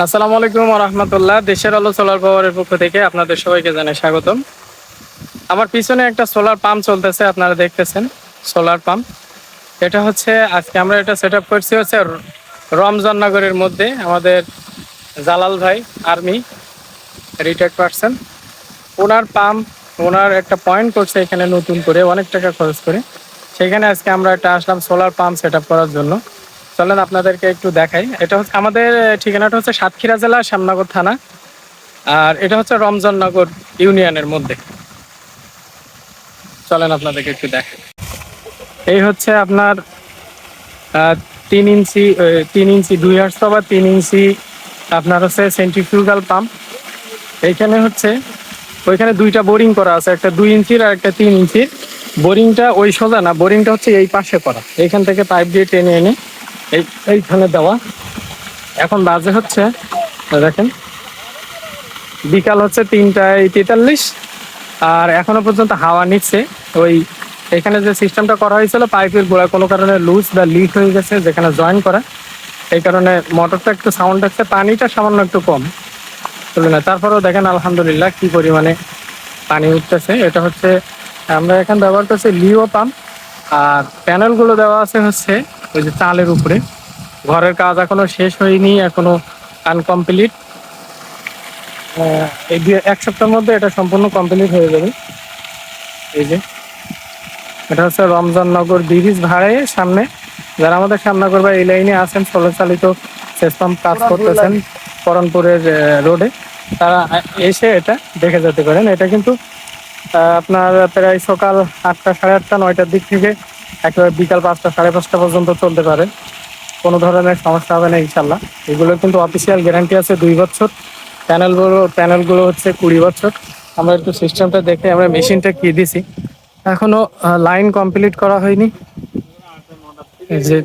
আসসালামু আলাইকুম ওয়া রাহমাতুল্লাহ। দেশের আলো সোলার পাওয়ারের পক্ষ থেকে আপনাদের সবাইকে জানাই স্বাগতম। আমার পিছনে একটা সোলার পাম্প চলতেছে, আপনারা দেখতেছেন সোলার পাম্প। এটা হচ্ছে আজকে আমরা এটা সেট আপ করছি হচ্ছে রমজাননগরের মধ্যে। আমাদের জালাল ভাই আর্মি রিটায়ার্ড পারসন, ওনার পাম্প, ওনার একটা পয়েন্ট করছে এখানে নতুন করে অনেক টাকা খরচ করে। সেখানে আজকে আমরা একটা আসলাম সোলার পাম্প সেট আপ করার জন্য। চলেন আপনাদেরকে একটু দেখাই। এটা হচ্ছে আমাদের ঠিকানাটা হচ্ছে সাতক্ষীরা জেলা শ্যামনগর থানা, আর এটা হচ্ছে রমজাননগর ইউনিয়নের মধ্যে। চলেন আপনাদেরকে একটু দেখাই। এই হচ্ছে আপনার 3 ইঞ্চি 3 ইঞ্চি 2 বা 3 ইঞ্চি আপনার হচ্ছে সেন্ট্রিফিউগাল পাম্প। এইখানে হচ্ছে ওইখানে দুইটা বোরিং করা আছে, একটা 2 ইঞ্চির আর একটা 3 ইঞ্চির। বোরিংটা ওই সোজা না, বোরিংটা হচ্ছে এই পাশে করা, এইখান থেকে পাইপ দিয়ে টেনে এনে এইখানে দেওয়া। এখন বাজে হচ্ছে দেখেন বিকাল হচ্ছে 3টা 43, আর এখনো পর্যন্ত হাওয়া নিচ্ছে। ওই এখানে যে সিস্টেমটা করা হয়েছিল পাইপের গোড়া কোনো কারণে লুজ বা লিক হয়ে গেছে, যেখানে জয়েন করা, এই কারণে মোটরটা একটু সাউন্ড হচ্ছে, পানিটা সামান্য একটু কম চলে না। তারপরেও দেখেন আলহামদুলিল্লাহ কি পরিমাণে পানি উঠতেছে। এটা হচ্ছে আমরা এখন ব্যবহার করছি লিও পাম্প, আর প্যানেলগুলো দেওয়া আছে হচ্ছে ওই যে চালের উপরে। ঘরের কাজ এখনো শেষ হয়নি, এখনো আনকমপ্লিট। এই 1 সপ্তাহের মধ্যে এটা সম্পূর্ণ কমপ্লিট হয়ে যাবে। এই যে এটা হচ্ছে রমজাননগর ব্রিজ ভাড়ে সামনে, যারা আমাদের শ্যামনগর বা এই লাইনে আছেন সোলার চালিত সেচ পাম্প কাজ করতেছেন করণপুরের রোডে, তারা এসে এটা দেখে যেতে পারেন। এটা কিন্তু আপনার প্রায় সকাল 8টা, 8:30, 9টার দিক থেকে একেবারে বিকাল 5টা, 5:30 পর্যন্ত চলতে পারে, কোনো ধরনের সমস্যা হবে না ইনশাল্লাহ। এগুলো কিন্তু অফিসিয়াল গ্যারান্টি আছে 2 বছর। প্যানেলগুলো হচ্ছে 20 বছর। আমরা একটু সিস্টেমটা দেখে, আমরা মেশিনটা কি দিছি, এখনো লাইন কমপ্লিট করা হয়নি। এই যে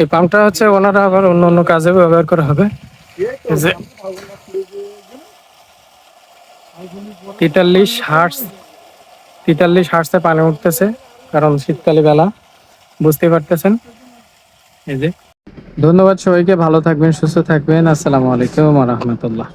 এই পাম্পটা হচ্ছে ওনারা আবার অন্য অন্য কাজে ব্যবহার করা হবে। এই যে 43 হার্টস, 43 হার্টসে পানি উঠতেছে, কারণ শীতকালে বেলা, বুঝতেই পারতেছেন। এই যে ধন্যবাদ সবাইকে, ভালো থাকবেন, সুস্থ থাকবেন। আসসালামু আলাইকুম ওয়া রাহমাতুল্লাহ।